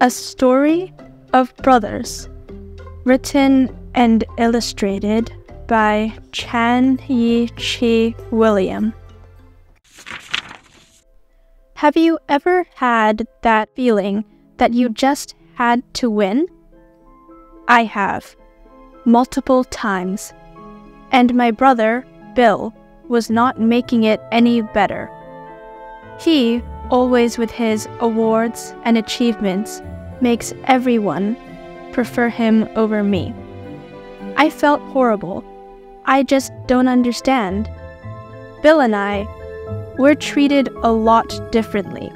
A Story of Brothers, written and illustrated by Chan Yi-Chi William. Have you ever had that feeling that you just had to win? I have, multiple times. And my brother, Bill, was not making it any better. He, always with his awards and achievements, makes everyone prefer him over me. I felt horrible. I just don't understand. Bill and I, we're treated a lot differently.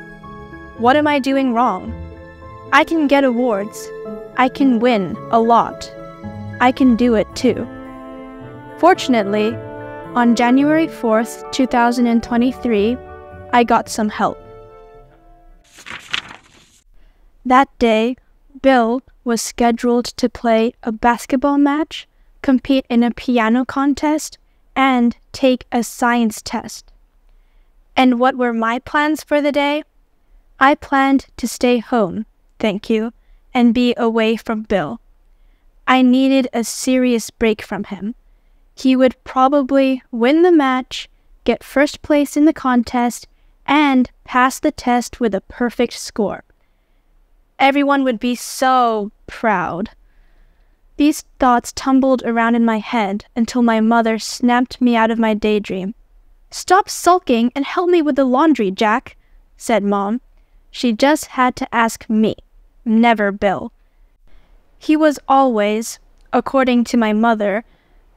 What am I doing wrong? I can get awards. I can win a lot. I can do it too. Fortunately, on January 4th, 2023, I got some help. That day, Bill was scheduled to play a basketball match, compete in a piano contest, and take a science test. And what were my plans for the day? I planned to stay home, thank you, and be away from Bill. I needed a serious break from him. He would probably win the match, get first place in the contest, and pass the test with a perfect score. Everyone would be so proud. These thoughts tumbled around in my head until my mother snapped me out of my daydream. "Stop sulking and help me with the laundry, Jack," said Mom. She just had to ask me, never Bill. He was always, according to my mother,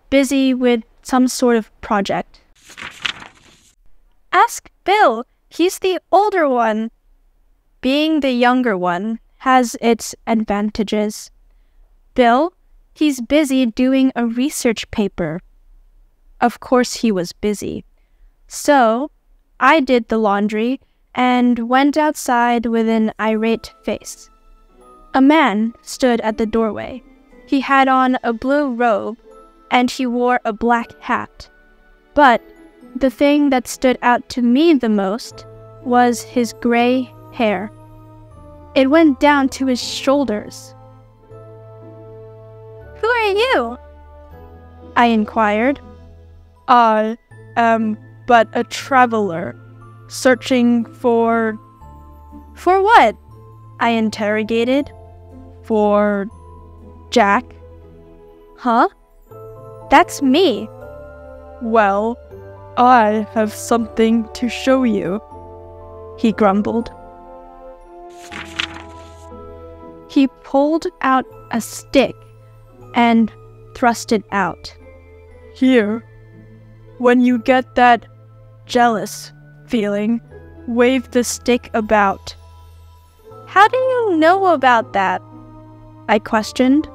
busy with some sort of project. "Ask Bill, he's the older one." Being the younger one has its advantages. Bill, he's busy doing a research paper. Of course he was busy. So, I did the laundry and went outside with an irate face. A man stood at the doorway. He had on a blue robe and he wore a black hat. But the thing that stood out to me the most was his gray hair. It went down to his shoulders. "Who are you?" I inquired. "I am but a traveler, searching for..." "For what?" I interrogated. "For Jack." "Huh? That's me." "Well, I have something to show you," he grumbled. He pulled out a stick and thrust it out. "Here, when you get that jealous feeling, wave the stick about." "How do you know about that?" I questioned.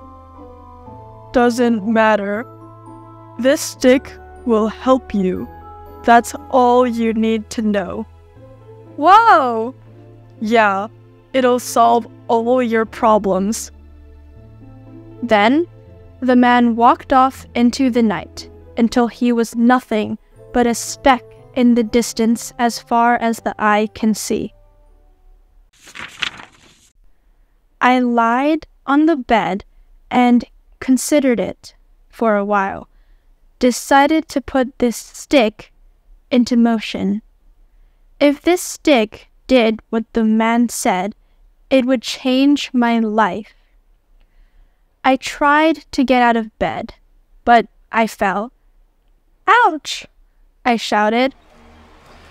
"Doesn't matter. This stick will help you. That's all you need to know." "Whoa!" "Yeah, it'll solve all your problems." Then, the man walked off into the night until he was nothing but a speck in the distance as far as the eye can see. I lied on the bed and considered it for a while, decided to put this stick into motion. If this stick did what the man said, it would change my life. I tried to get out of bed, but I fell. "Ouch!" I shouted.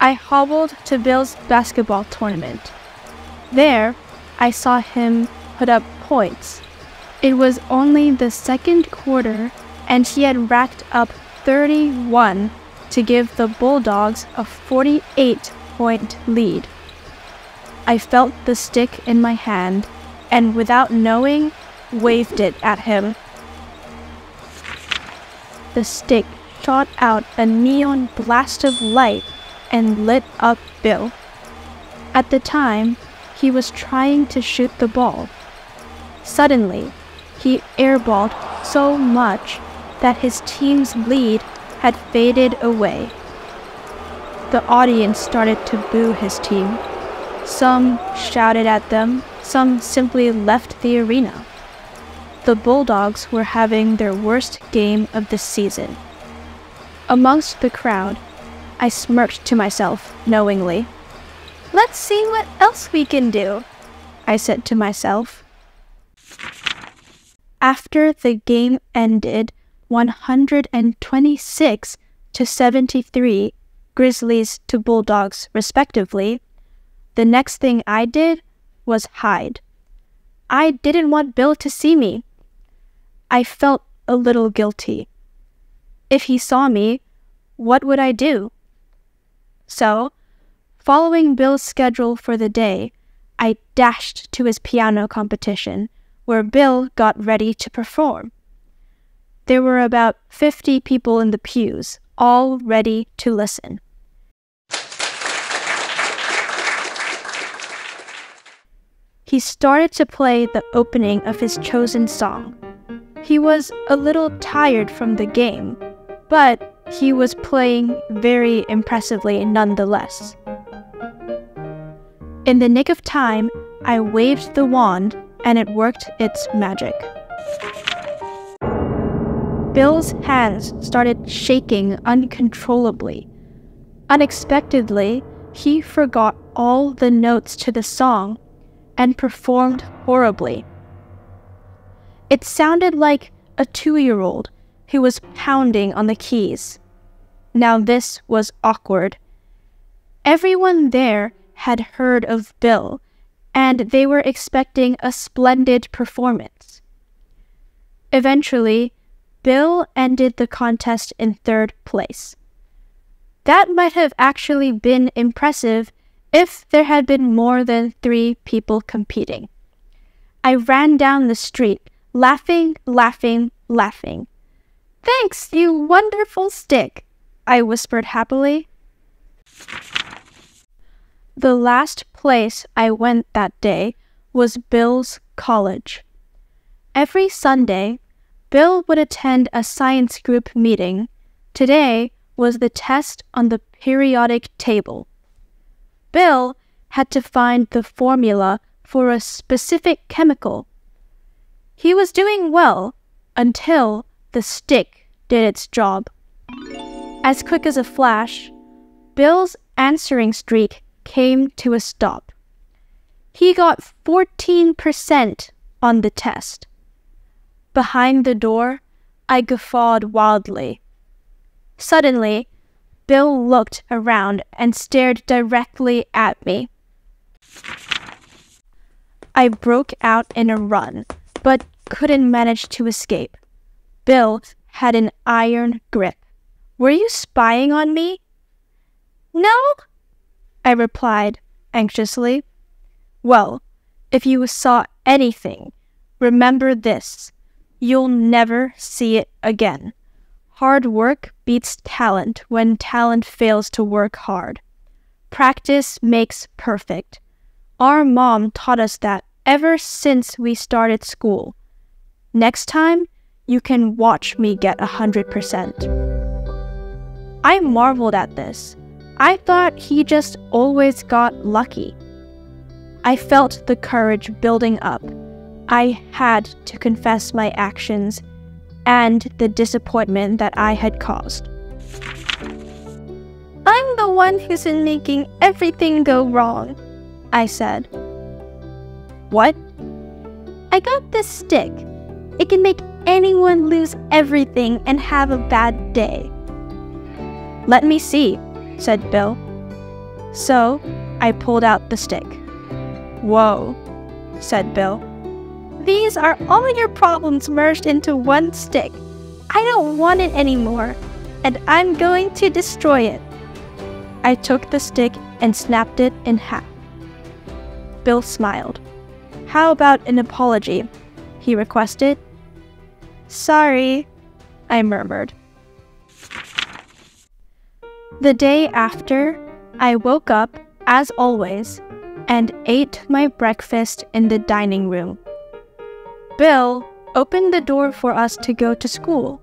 I hobbled to Bill's basketball tournament. There, I saw him put up points. It was only the second quarter, and he had racked up 31 to give the Bulldogs a 48-point lead. I felt the stick in my hand, and without knowing, waved it at him. The stick shot out a neon blast of light and lit up Bill. At the time, he was trying to shoot the ball. Suddenly, he airballed so much that his team's lead had faded away. The audience started to boo his team. Some shouted at them, Some simply left the arena. The Bulldogs were having their worst game of the season. Amongst the crowd, I smirked to myself knowingly. "Let's see what else we can do," I said to myself. After the game ended 126-73, Grizzlies to Bulldogs respectively, the next thing I did was hide. I didn't want Bill to see me. I felt a little guilty. If he saw me, what would I do? So, following Bill's schedule for the day, I dashed to his piano competition, where Bill got ready to perform. There were about 50 people in the pews, all ready to listen. He started to play the opening of his chosen song. He was a little tired from the game, but he was playing very impressively nonetheless. In the nick of time, I waved the wand and it worked its magic. Bill's hands started shaking uncontrollably. Unexpectedly, he forgot all the notes to the song and performed horribly. It sounded like a 2-year-old who was pounding on the keys. Now this was awkward. Everyone there had heard of Bill, and they were expecting a splendid performance. Eventually, Bill ended the contest in 3rd place. That might have actually been impressive if there had been more than 3 people competing. I ran down the street, laughing. "Thanks, you wonderful stick," I whispered happily. The last place I went that day was Bill's college. Every Sunday, Bill would attend a science group meeting. Today was the test on the periodic table. Bill had to find the formula for a specific chemical. He was doing well until the stick did its job. As quick as a flash, Bill's answering streak came to a stop. He got 14% on the test. Behind the door, I guffawed wildly. Suddenly, Bill looked around and stared directly at me. I broke out in a run, but couldn't manage to escape. Bill had an iron grip. "Were you spying on me?" "No," I replied anxiously. "Well, if you saw anything, remember this. You'll never see it again. Hard work beats talent when talent fails to work hard. Practice makes perfect. Our mom taught us that ever since we started school. Next time, you can watch me get 100%. I marveled at this. I thought he just always got lucky. I felt the courage building up. I had to confess my actions and the disappointment that I had caused. "I'm the one who's been making everything go wrong," I said. "What?" "I got this stick. It can make anyone lose everything and have a bad day." "Let me see," said Bill. So I pulled out the stick. "Whoa," said Bill. "These are all your problems merged into one stick. I don't want it anymore, and I'm going to destroy it." I took the stick and snapped it in half. Bill smiled. "How about an apology?" he requested. "Sorry," I murmured. The day after, I woke up, as always, and ate my breakfast in the dining room. Bill opened the door for us to go to school,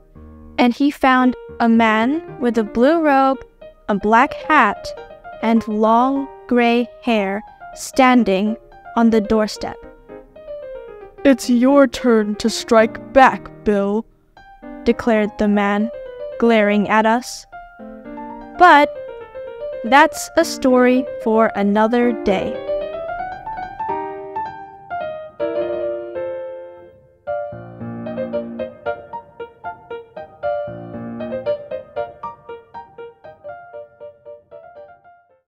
and he found a man with a blue robe, a black hat, and long gray hair standing on the doorstep. It's your turn to strike back, Bill, declared the man, glaring at us. But that's a story for another day.